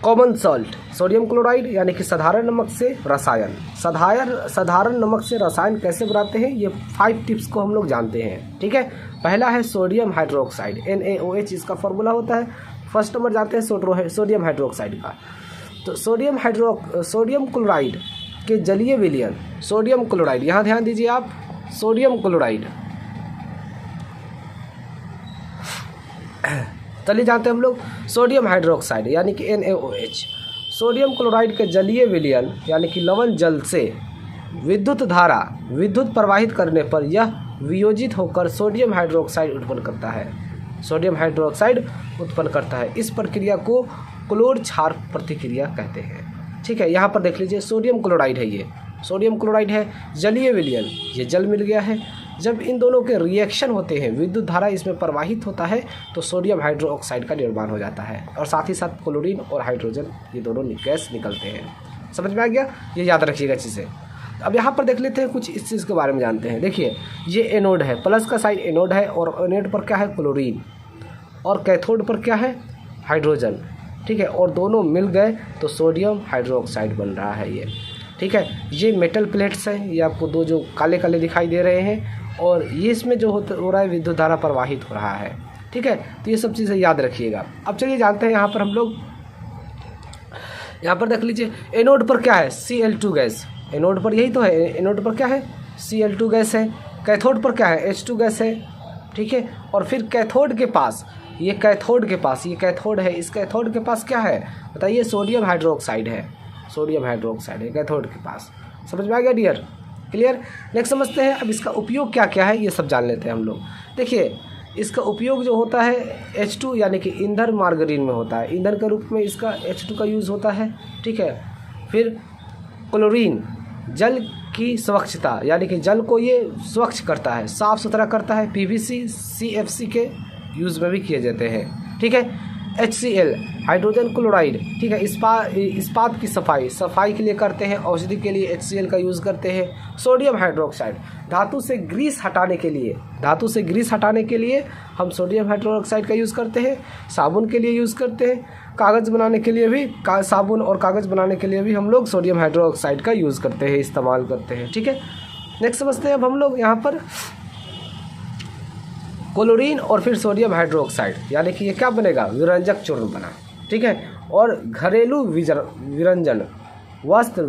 Common salt, sodium chloride यानी कि साधारण नमक से रसायन। साधारण नमक से रसायन कैसे बनाते हैं, ये 5 टिप्स को हम लोग जानते हैं। ठीक है, पहला है सोडियम हाइड्रोक्साइड, NaOH इसका फॉर्मूला होता है। फर्स्ट नंबर जानते हैं सोडियम हाइड्रोक्साइड का। तो सोडियम क्लोराइड के जलीय विलयन, सोडियम क्लोराइड, यहाँ ध्यान दीजिए आप, सोडियम क्लोराइड, चलिए जानते हैं हम लोग सोडियम हाइड्रोक्साइड यानी कि NaOH। सोडियम क्लोराइड के जलीय विलयन यानी कि लवण जल से विद्युत प्रवाहित करने पर यह वियोजित होकर सोडियम हाइड्रोक्साइड उत्पन्न करता है। सोडियम हाइड्रोक्साइड उत्पन्न करता है। इस प्रक्रिया को क्लोर क्षार प्रतिक्रिया कहते हैं। ठीक है, यहाँ पर देख लीजिए सोडियम क्लोराइड है, ये सोडियम क्लोराइड है, जलीय विलयन, ये जल मिल गया है। जब इन दोनों के रिएक्शन होते हैं, विद्युत धारा इसमें प्रवाहित होता है तो सोडियम हाइड्रोक्साइड का निर्माण हो जाता है और साथ ही साथ क्लोरीन और हाइड्रोजन ये दोनों गैस निकलते हैं। समझ में आ गया, ये याद रखिएगा चीज़ें। अब यहाँ पर देख लेते हैं कुछ इस चीज़ के बारे में जानते हैं। देखिए ये एनोड है, प्लस का साइड एनोड है और एनोड पर क्या है, क्लोरीन, और कैथोड पर क्या है, हाइड्रोजन। ठीक है, और दोनों मिल गए तो सोडियम हाइड्रोक्साइड बन रहा है ये। ठीक है, ये मेटल प्लेट्स हैं, ये आपको दो जो काले काले दिखाई दे रहे हैं, और ये इसमें जो हो रहा है विद्युत धारा प्रवाहित हो रहा है। ठीक है, तो ये सब चीज़ें याद रखिएगा। अब चलिए जानते हैं यहाँ पर हम लोग, यहाँ पर देख लीजिए एनोड पर क्या है, Cl2 गैस, एनोड पर यही तो है, एनोड पर क्या है, Cl2 गैस है। कैथोड पर क्या है, H2 गैस है। ठीक है, और फिर कैथोड के पास, ये कैथोड है, इस कैथोड के पास क्या है बताइए, सोडियम हाइड्रोक्साइड है, सोडियम हाइड्रोक्साइड है कैथोड के पास। समझ में आ गया डियर, क्लियर। नेक्स्ट समझते हैं अब इसका उपयोग क्या क्या है, ये सब जान लेते हैं हम लोग। देखिए इसका उपयोग जो होता है H2 यानी कि ईंधन मार्गरीन में होता है, ईंधन के रूप में इसका H2 का यूज़ होता है। ठीक है, फिर क्लोरीन, जल की स्वच्छता यानी कि जल को ये स्वच्छ करता है, साफ़ सुथरा करता है। PVC, CFC के यूज़ में भी किए जाते हैं। ठीक है, HCl, हाइड्रोजन क्लोराइड, ठीक है, इस्पात की सफाई के लिए करते हैं, औषधि के लिए HCl का यूज़ करते हैं। सोडियम हाइड्रोक्साइड, धातु से ग्रीस हटाने के लिए हम सोडियम हाइड्रोक्साइड का यूज़ करते हैं। साबुन के लिए यूज़ करते हैं, कागज़ बनाने के लिए भी, साबुन और कागज़ बनाने के लिए भी हम लोग सोडियम हाइड्रोक्साइड का यूज़ करते हैं, इस्तेमाल करते हैं। ठीक है, नेक्स्ट समझते हैं अब हम लोग यहाँ पर क्लोरीन और फिर सोडियम हाइड्रोक्साइड यानी कि ये क्या बनेगा, विरंजक चूर्ण बना। ठीक है, और घरेलू विरंजन, वस्त्र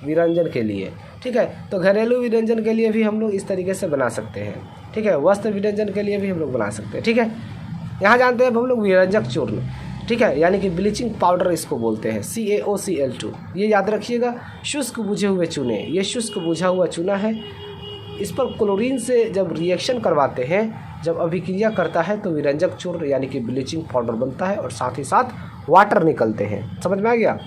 विरंजन के लिए। ठीक है, तो घरेलू विरंजन के लिए भी हम लोग इस तरीके से बना सकते हैं। ठीक है, वस्त्र विरंजन के लिए भी हम लोग बना सकते हैं। ठीक है, यहाँ जानते हैं अब हम लोग विरंजक चूर्ण। ठीक है, यानी कि ब्लीचिंग पाउडर इसको बोलते हैं, CaOCl2। ये याद रखिएगा, शुष्क बुझे हुए चूने, ये शुष्क बुझा हुआ चूना है। इस पर क्लोरीन से जब रिएक्शन करवाते हैं, जब अभिक्रिया करता है तो विरंजक चूर्ण यानी कि ब्लीचिंग पाउडर बनता है और साथ ही साथ वाटर निकलते हैं। समझ में आ गया।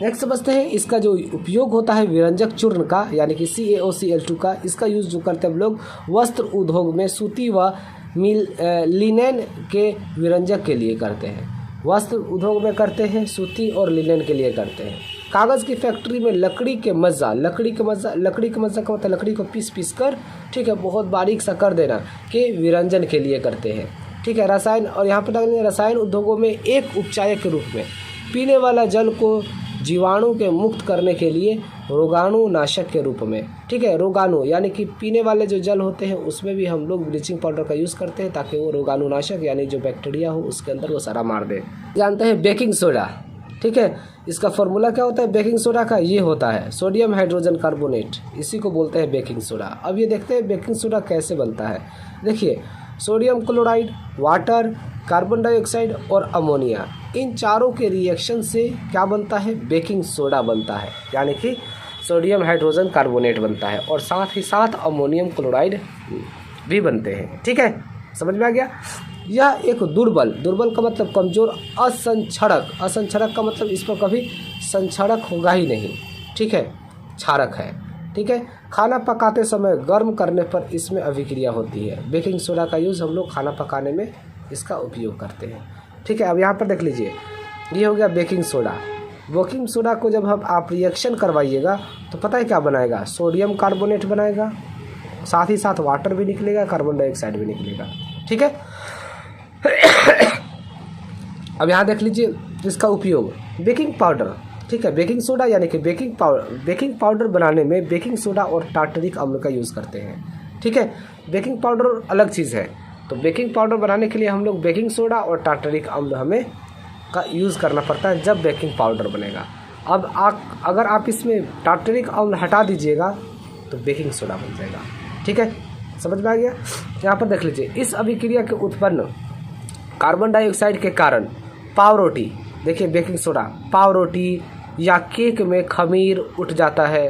नेक्स्ट समझते हैं इसका जो उपयोग होता है विरंजक चूर्ण का यानी कि CaOCl2 का, इसका यूज़ जो करते हैं हम लोग वस्त्र उद्योग में सूती व लिनेन के विरंजक के लिए करते हैं। वस्त्र उद्योग में करते हैं, सूती और लिनेन के लिए करते हैं। कागज़ की फैक्ट्री में लकड़ी के मज़ा का मतलब लकड़ी को पीस कर, ठीक है, बहुत बारीक सा कर देना के विरंजन के लिए करते हैं। ठीक है, रसायन, और यहाँ पर रसायन उद्योगों में एक उपचायक के रूप में पीने वाला जल को जीवाणु के मुक्त करने के लिए रोगाणु नाशक के रूप में। ठीक है, रोगाणु यानी कि पीने वाले जो जल होते हैं उसमें भी हम लोग ब्लीचिंग पाउडर का यूज़ करते हैं ताकि वो रोगाणु नाशक यानी जो बैक्टीरिया हो उसके अंदर वो सारा मार दे। जानते हैं बेकिंग सोडा। ठीक है, इसका फॉर्मूला क्या होता है बेकिंग सोडा का, ये होता है सोडियम हाइड्रोजन कार्बोनेट, इसी को बोलते हैं बेकिंग सोडा। अब ये देखते हैं बेकिंग सोडा कैसे बनता है। देखिए sodium chloride, water, carbon dioxide और अमोनिया, इन चारों के रिएक्शन से क्या बनता है, बेकिंग सोडा बनता है, यानी कि सोडियम हाइड्रोजन कार्बोनेट बनता है और साथ ही साथ अमोनियम क्लोराइड भी बनते हैं। ठीक है, समझ में आ गया। यह एक दुर्बल का मतलब कमज़ोर, असंक्षरक का मतलब इस पर कभी संक्षरक होगा ही नहीं। ठीक है, क्षारक है। ठीक है, खाना पकाते समय गर्म करने पर इसमें अभिक्रिया होती है। बेकिंग सोडा का यूज़ हम लोग खाना पकाने में इसका उपयोग करते हैं। ठीक है, अब यहाँ पर देख लीजिए, ये हो गया बेकिंग सोडा। बेकिंग सोडा को जब आप रिएक्शन करवाइएगा तो पता है क्या बनाएगा, सोडियम कार्बोनेट बनाएगा, साथ ही साथ वाटर भी निकलेगा, कार्बन डाइऑक्साइड भी निकलेगा। ठीक है, अब यहाँ देख लीजिए इसका उपयोग बेकिंग पाउडर, ठीक है, बेकिंग सोडा यानी कि बेकिंग पाउडर बनाने में बेकिंग सोडा और टार्टरिक अम्ल का यूज़ करते हैं। ठीक है, बेकिंग पाउडर अलग चीज़ है, तो बेकिंग पाउडर बनाने के लिए हम लोग बेकिंग सोडा और टार्टरिक अम्ल हमें का यूज़ करना पड़ता है जब बेकिंग पाउडर बनेगा। अब अगर आप इसमें टार्टरिक अम्ल हटा दीजिएगा तो बेकिंग सोडा बन जाएगा। ठीक है, समझ में आ गया। यहाँ पर देख लीजिए इस अभिक्रिया के उत्पन्न कार्बन डाइऑक्साइड के कारण पाव रोटी, देखिए बेकिंग सोडा, पाव रोटी या केक में खमीर उठ जाता है,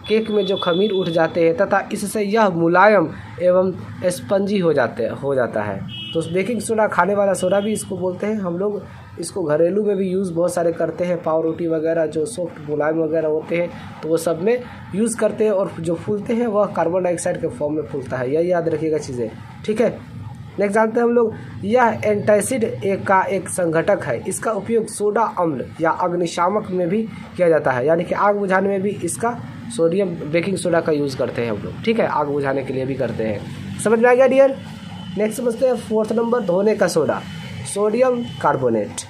केक में जो खमीर उठ जाते हैं तथा इससे यह मुलायम एवं स्पंजी हो जाता है। तो बेकिंग सोडा खाने वाला सोडा भी इसको बोलते हैं। हम लोग इसको घरेलू में भी यूज़ बहुत सारे करते हैं, पाव रोटी वगैरह जो सॉफ्ट मुलायम वगैरह होते हैं तो वो सब में यूज़ करते हैं, और जो फूलते हैं वह कार्बन डाइऑक्साइड के फॉर्म में फूलता है। यही याद रखिएगा चीज़ें। ठीक है, नेक्स्ट जानते हैं हम लोग, यह एंटासिड का एक संघटक है। इसका उपयोग सोडा अम्ल या अग्निशामक में भी किया जाता है, यानी कि आग बुझाने में भी इसका सोडियम बेकिंग सोडा का यूज़ करते हैं हम लोग। ठीक है, आग बुझाने के लिए भी करते हैं। समझ में आ गया डियर। नेक्स्ट समझते हैं 4th नंबर, धोने का सोडा, सोडियम कार्बोनेट।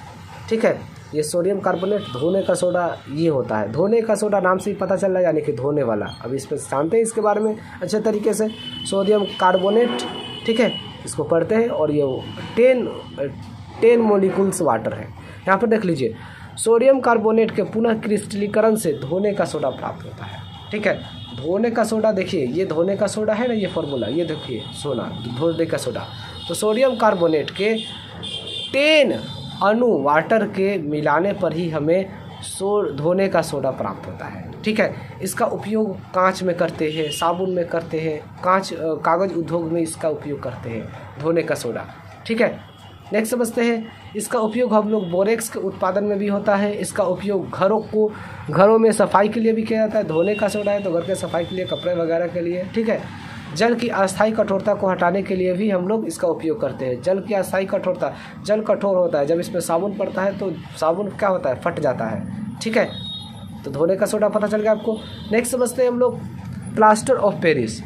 ठीक है, ये सोडियम कार्बोनेट धोने का सोडा ये होता है। धोने का सोडा नाम से ही पता चल रहा है, यानी कि धोने वाला। अब इस पर जानते हैं इसके बारे में अच्छे तरीके से। सोडियम कार्बोनेट, ठीक है, इसको पढ़ते हैं, और ये 10 मोलिकुल्स वाटर है। यहाँ पर देख लीजिए सोडियम कार्बोनेट के पुनः क्रिस्टलीकरण से धोने का सोडा प्राप्त होता है। ठीक है, धोने का सोडा, देखिए ये धोने का सोडा है ना, ये फॉर्मूला ये देखिए धोने का सोडा। तो सोडियम कार्बोनेट के 10 अणु वाटर के मिलाने पर ही हमें धोने का सोडा प्राप्त होता है। ठीक है, इसका उपयोग कांच में करते हैं, साबुन में करते हैं, कागज़ उद्योग में इसका उपयोग करते हैं धोने का सोडा। ठीक है, नेक्स्ट समझते हैं, इसका उपयोग हम लोग बोरेक्स के उत्पादन में भी होता है। इसका उपयोग घरों में सफाई के लिए भी किया जाता है। धोने का सोडा है तो घर के सफाई के लिए, कपड़े वगैरह के लिए। ठीक है, जल की अस्थायी कठोरता को हटाने के लिए भी हम लोग इसका उपयोग करते हैं। जल की अस्थायी कठोरता, जल कठोर होता है, जब इसमें साबुन पड़ता है तो साबुन क्या होता है, फट जाता है। ठीक है, तो धोने का सोडा पता चल गया आपको। नेक्स्ट समझते हैं हम लोग प्लास्टर ऑफ पेरिस।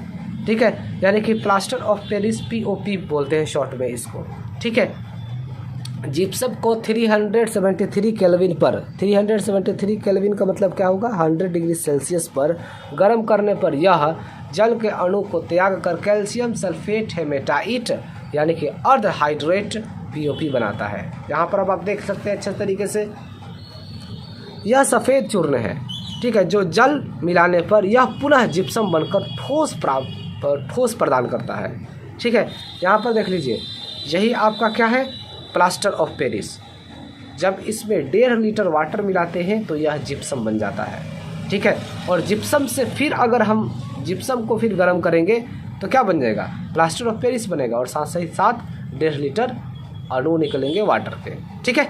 ठीक है, यानी कि प्लास्टर ऑफ पेरिस POP बोलते हैं शॉर्ट में इसको। ठीक है, जिप्सम को 373 केल्विन पर, 373 केल्विन का मतलब क्या होगा, 100 डिग्री सेल्सियस पर गर्म करने पर यह जल के अणु को त्याग कर कैल्शियम सल्फेट हेमेटाइट यानी कि अर्ध हाइड्रेट POP बनाता है। यहाँ पर अब आप देख सकते हैं अच्छे तरीके से, यह सफ़ेद चूर्ण है। ठीक है, जो जल मिलाने पर यह पुनः जिप्सम बनकर ठोस प्रदान करता है। ठीक है, यहाँ पर देख लीजिए, यही आपका क्या है, प्लास्टर ऑफ पेरिस। जब इसमें 1.5 लीटर वाटर मिलाते हैं तो यह जिप्सम बन जाता है। ठीक है, और जिप्सम से फिर अगर हम जिप्सम को फिर गर्म करेंगे तो क्या बन जाएगा, प्लास्टर ऑफ पेरिस बनेगा, और साथ ही साथ 1.5 लीटर अणु निकलेंगे वाटर के। ठीक है,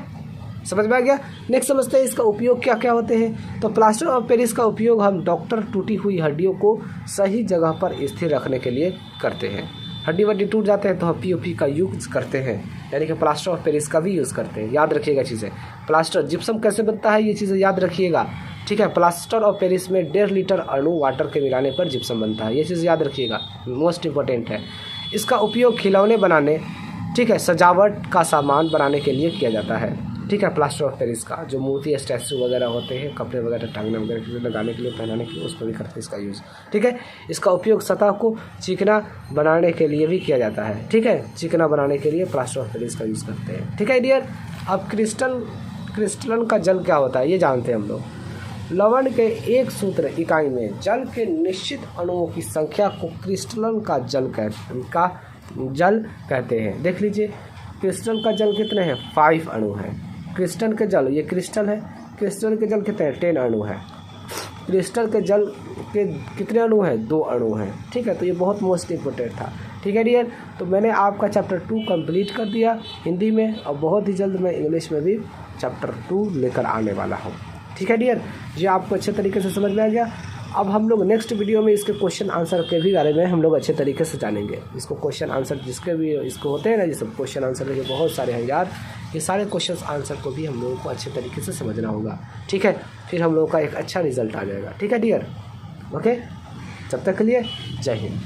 समझ में आ गया। नेक्स्ट समझते हैं इसका उपयोग क्या क्या होते हैं। तो प्लास्टर ऑफ पेरिस का उपयोग हम डॉक्टर टूटी हुई हड्डियों को सही जगह पर स्थिर रखने के लिए करते हैं। हड्डी वड्डी टूट जाते हैं तो हम POP का यूज़ करते हैं, यानी कि प्लास्टर ऑफ पेरिस का भी यूज़ करते हैं। याद रखिएगा चीज़ें। प्लास्टर जिप्सम कैसे बनता है ये चीज़ें याद रखिएगा। ठीक है, प्लास्टर ऑफ पेरिस में 1.5 लीटर अणु वाटर के मिलाने पर जिप्सम बनता है। ये चीज़ याद रखिएगा, मोस्ट इंपॉर्टेंट है। इसका उपयोग खिलौने बनाने, ठीक है, सजावट का सामान बनाने के लिए किया जाता है। ठीक है, प्लास्टर ऑफ पेरिस का जो मूर्ति स्टैचू वगैरह होते हैं, कपड़े वगैरह टांगने वगैरह के लिए, लगाने के लिए, पहनाने के लिए, उस पर भी करते हैं इसका यूज़। ठीक है, इसका उपयोग सतह को चिकना बनाने के लिए भी किया जाता है। ठीक है, चिकना बनाने के लिए प्लास्टर ऑफ पेरिस का यूज़ करते हैं। ठीक है डियर, अब क्रिस्टलन का जल क्या होता है ये जानते हैं हम लोग। लवण के एक सूत्र इकाई में जल के निश्चित अणुओं की संख्या को क्रिस्टलन का जल कहते हैं। देख लीजिए, क्रिस्टल का जल कितने हैं, 5 अणु हैं। क्रिस्टल के जल, ये क्रिस्टल है, क्रिस्टल के जल कितने हैं, 10 अणु हैं। क्रिस्टल के जल के कितने अणु हैं, 2 अणु हैं। ठीक है, तो ये बहुत मोस्ट इम्पोर्टेंट था। ठीक है डियर, तो मैंने आपका चैप्टर 2 कंप्लीट कर दिया हिंदी में, और बहुत ही जल्द मैं इंग्लिश में भी चैप्टर 2 लेकर आने वाला हूँ। ठीक है डियर, ये आपको अच्छे तरीके से समझ में आ गया। अब हम लोग नेक्स्ट वीडियो में इसके क्वेश्चन आंसर के भी बारे में हम लोग अच्छे तरीके से जानेंगे। इसको क्वेश्चन आंसर जिसके भी इसको होते हैं ना, ये सब क्वेश्चन आंसर के बहुत सारे हैं यार, ये सारे क्वेश्चन आंसर को भी हम लोगों को अच्छे तरीके से समझना होगा। ठीक है, फिर हम लोगों का एक अच्छा रिजल्ट आ जाएगा। ठीक है डियर, ओके, तब तक के लिए जय हिंद।